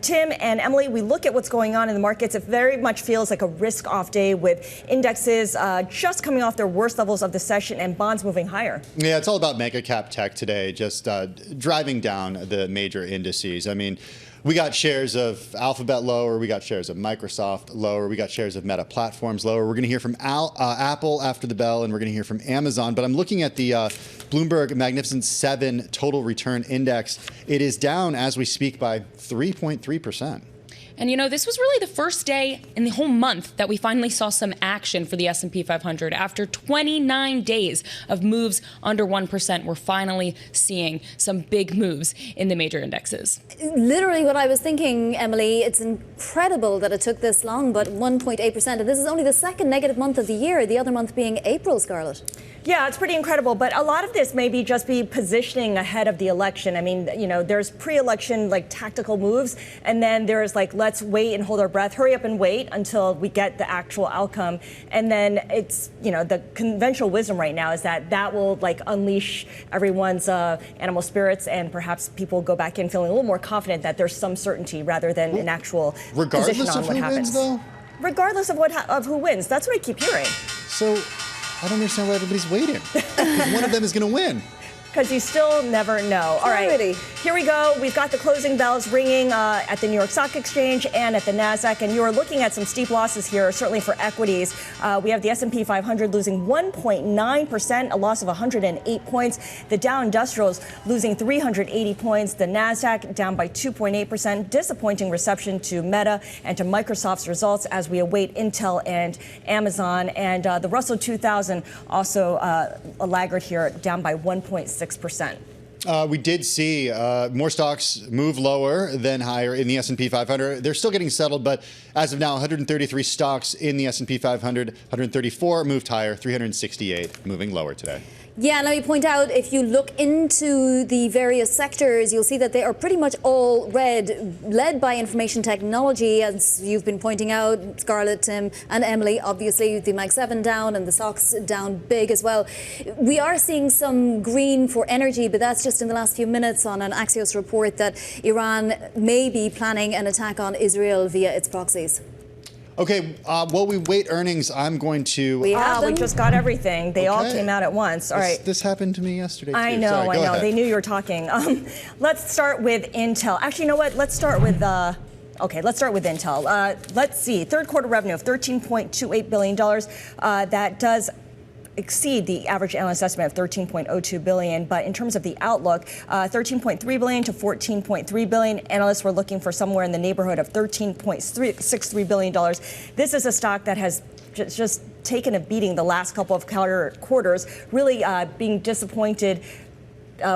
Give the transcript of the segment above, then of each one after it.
Tim and Emily, we look at what's going on in the markets. It very much feels like a risk-off day with indexes just coming off their worst levels of the session and bonds moving higher. Yeah, it's all about mega cap tech today, just driving down the major indices. I mean, we got shares of Alphabet lower, we got shares of Microsoft lower, we got shares of Meta Platforms lower. We're going to hear from Apple after the bell, and we're going to hear from Amazon. But I'm looking at the Bloomberg Magnificent 7 Total Return Index. It is down as we speak by 3.3%. And you know, this was really the first day in the whole month that we finally saw some action for the S&P 500. After 29 days of moves under 1%, we're finally seeing some big moves in the major indexes. Literally what I was thinking, Emily, it's incredible that it took this long, but 1.8%. And this is only the second negative month of the year, the other month being April, Scarlett. Yeah, it's pretty incredible, but a lot of this may be just be positioning ahead of the election. I mean, you know, there's pre-election like tactical moves, and then there's like, let's wait and hold our breath, hurry up and wait until we get the actual outcome. And then it's, you know, the conventional wisdom right now is that that will like unleash everyone's animal spirits, and perhaps people go back in feeling a little more confident that there's some certainty rather than an actual position on what happens. Wins, though? Regardless of of who wins, that's what I keep hearing. So I don't understand why everybody's waiting. One of them is going to win. Because you still never know. All right, here we go. We've got the closing bells ringing at the New York Stock Exchange and at the NASDAQ, and you're looking at some steep losses here, certainly for equities. We have the S&P 500 losing 1.9%, a loss of 108 points. The Dow Industrials losing 380 points. The NASDAQ down by 2.8%. Disappointing reception to Meta and to Microsoft's results as we await Intel and Amazon. And the Russell 2000 also a laggard here, down by 1.6%. We did see more stocks move lower than higher in the S&P 500. They're still getting settled, but as of now, 133 stocks in the S&P 500, 134 moved higher, 368 moving lower today. Yeah, let me point out, if you look into the various sectors, you'll see that they are pretty much all red, led by information technology, as you've been pointing out, Scarlett, Tim, and Emily. Obviously, the Mag 7 down and the stocks down big as well. We are seeing some green for energy, but that's just in the last few minutes on an Axios report that Iran may be planning an attack on Israel via its proxies. Okay, while we wait earnings, I'm going to... We just got everything. They all came out at once. All right. This happened to me yesterday, too. I know, Sorry, I know. Ahead. They knew you were talking. Let's start with Intel. Actually, you know what? Let's start with... Okay, let's start with Intel. Let's see. Third quarter revenue of $13.28 billion. That does exceed the average analyst estimate of $13.02 billion. But in terms of the outlook, $13.3 billion to $14.3 billion. Analysts were looking for somewhere in the neighborhood of $13.63 billion. This is a stock that has just taken a beating the last couple of quarters, really being disappointed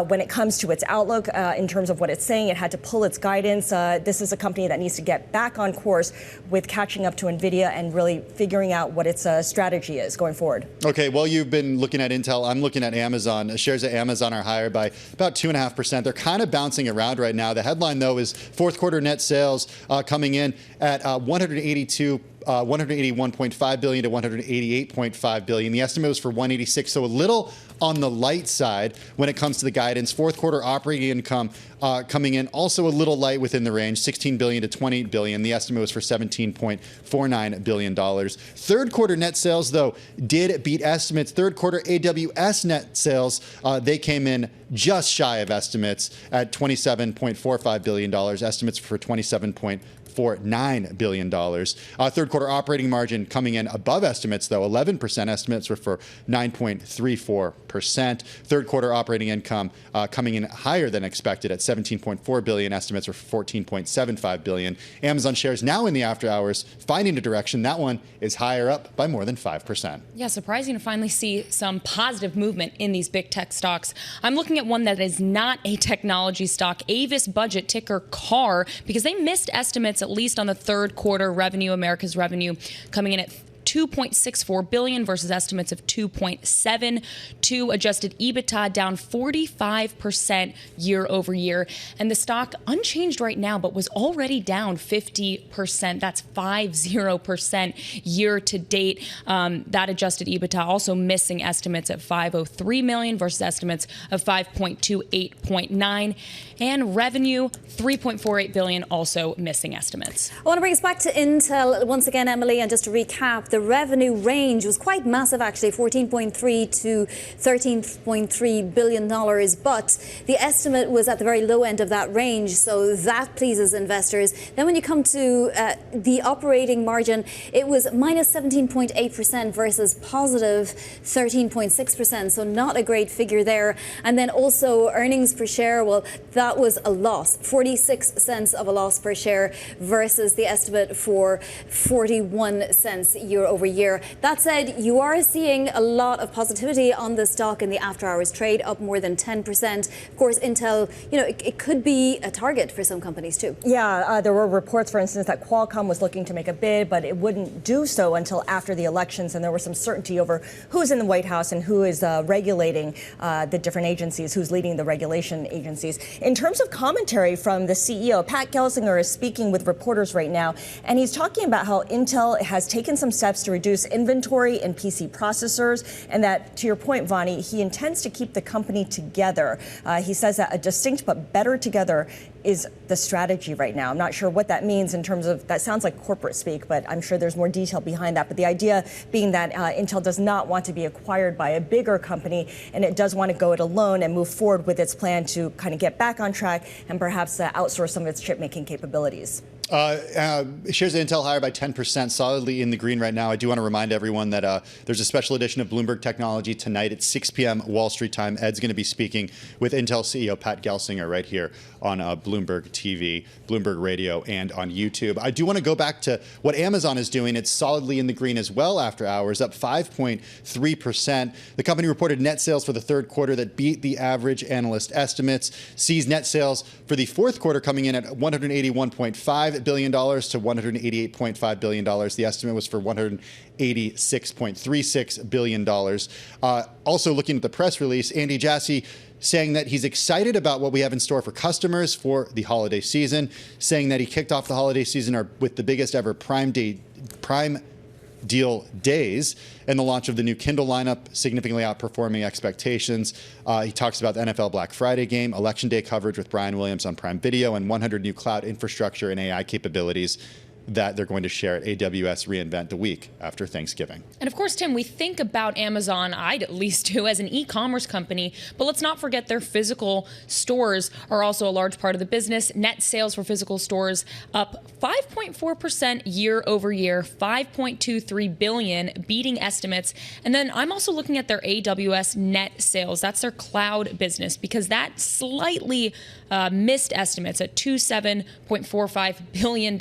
when it comes to its outlook in terms of what it's saying. It had to pull its guidance. This is a company that needs to get back on course with catching up to NVIDIA and really figuring out what its strategy is going forward. Okay, well, you've been looking at Intel. I'm looking at Amazon. Shares at Amazon are higher by about 2.5%. They're kind of bouncing around right now. The headline, though, is fourth quarter net sales coming in at 181.5 billion to 188.5 billion. The estimate was for 186, so a little on the light side when it comes to the guidance. Fourth quarter operating income coming in also a little light within the range, 16 billion to 20 billion. The estimate was for $17.49 billion. Third quarter net sales, though, did beat estimates. Third quarter AWS net sales, they came in just shy of estimates at $27.45 billion. Estimates for $27.49 billion. Third quarter operating margin coming in above estimates, though. 11%. Estimates were for 9.34%. Third quarter operating income coming in higher than expected at $17.4 billion. Estimates were for $14.75 billion. Amazon shares now in the after hours finding a direction. That one is higher up by more than 5%. Yeah, surprising to finally see some positive movement in these big tech stocks. I'm looking at one that is not a technology stock, Avis Budget, ticker CAR, because they missed estimates at least on the third quarter revenue. America's revenue coming in at 2.64 billion versus estimates of 2.72. Adjusted EBITDA down 45% year over year. And the stock unchanged right now, but was already down 50%. That's 50% year to date. That adjusted EBITDA also missing estimates at 503 million versus estimates of 5.28.9. And revenue, 3.48 billion, also missing estimates. I want to bring us back to Intel once again, Emily, and just to recap, the revenue range was quite massive, actually, $14.3 to $13.3 billion, but the estimate was at the very low end of that range, so that pleases investors. Then when you come to the operating margin, it was minus 17.8% versus positive 13.6%, so not a great figure there. And then also earnings per share, well, that was a loss, 46 cents of a loss per share versus the estimate for 41 cents year over year. That said, you are seeing a lot of positivity on the stock in the after-hours trade, up more than 10%. Of course, Intel, it could be a target for some companies too. Yeah, there were reports, for instance, that Qualcomm was looking to make a bid, but it wouldn't do so until after the elections, and there was some certainty over who's in the White House and who is regulating the different agencies, who's leading the regulation agencies. In terms of commentary from the CEO, Pat Gelsinger is speaking with reporters right now, and he's talking about how Intel has taken some steps to reduce inventory in PC processors, and that, to your point, Vonnie, he intends to keep the company together. He says that a distinct but better together is the strategy right now. I'm not sure what that means in terms of, that sounds like corporate speak, but I'm sure there's more detail behind that. But the idea being that Intel does not want to be acquired by a bigger company, and it does want to go it alone and move forward with its plan to kind of get back on track and perhaps outsource some of its chip making capabilities. Shares of Intel higher by 10%, solidly in the green right now. I do want to remind everyone that there's a special edition of Bloomberg Technology tonight at 6 p.m. Wall Street time. Ed's going to be speaking with Intel CEO Pat Gelsinger right here on Bloomberg TV, Bloomberg Radio, and on YouTube. I do want to go back to what Amazon is doing. It's solidly in the green as well after hours, up 5.3%. The company reported net sales for the third quarter that beat the average analyst estimates, sees net sales for the fourth quarter coming in at $181.5 billion to $188.5 billion. The estimate was for $186.36 billion. Also looking at the press release, Andy Jassy saying that he's excited about what we have in store for customers for the holiday season, saying that he kicked off the holiday season with the biggest ever Prime deal days, and the launch of the new Kindle lineup significantly outperforming expectations. He talks about the NFL Black Friday game, Election Day coverage with Brian Williams on Prime Video, and 100 new cloud infrastructure and AI capabilities that they're going to share at AWS reInvent the week after Thanksgiving. And of course, Tim, we think about Amazon, I'd at least do, as an e-commerce company, but let's not forget their physical stores are also a large part of the business. Net sales for physical stores up 5.4% year over year, 5.23 billion, beating estimates. And then I'm also looking at their AWS net sales. That's their cloud business, because that slightly missed estimates at $27.45 billion.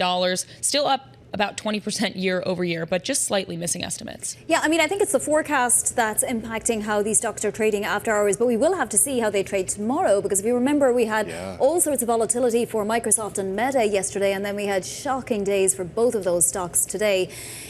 Still up about 20% year over year, but just slightly missing estimates. Yeah, I mean, I think it's the forecast that's impacting how these stocks are trading after hours, but we will have to see how they trade tomorrow, because if you remember, we had all sorts of volatility for Microsoft and Meta yesterday, and then we had shocking days for both of those stocks today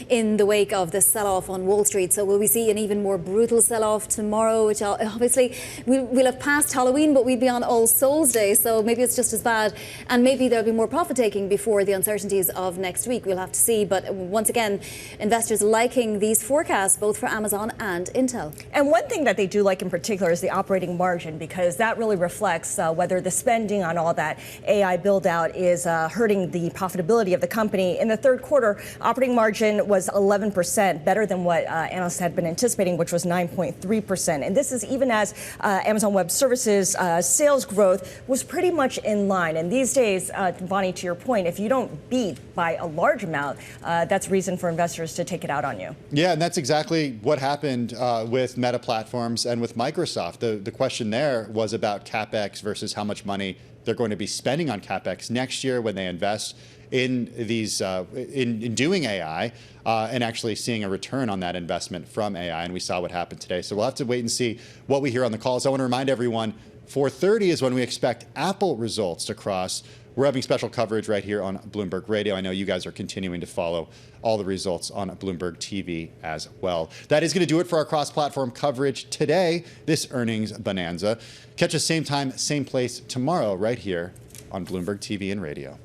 in the wake of the sell-off on Wall Street. So will we see an even more brutal sell-off tomorrow, which obviously we'll have passed Halloween, but we'll be on All Souls Day, so maybe it's just as bad, and maybe there'll be more profit-taking before the uncertainties of next week. We'll have to see, but once again, investors liking these forecasts both for Amazon and Intel. And one thing that they do like in particular is the operating margin, because that really reflects whether the spending on all that AI build out is hurting the profitability of the company. In the third quarter, operating margin was 11%, better than what analysts had been anticipating, which was 9.3%. And this is even as Amazon Web Services sales growth was pretty much in line. And these days, Vonnie, to your point, if you don't beat by a large amount, that's reason for investors to take it out on you. Yeah, and that's exactly what happened with Meta Platforms and with Microsoft. The question there was about CapEx versus how much money they're going to be spending on CapEx next year when they invest in these in doing AI and actually seeing a return on that investment from AI. And we saw what happened today. So we'll have to wait and see what we hear on the calls. I want to remind everyone, 4:30 is when we expect Apple results to cross we're having special coverage right here on Bloomberg Radio. I know you guys are continuing to follow all the results on Bloomberg TV as well. That is going to do it for our cross-platform coverage today, this earnings bonanza. Catch us same time, same place tomorrow right here on Bloomberg TV and Radio.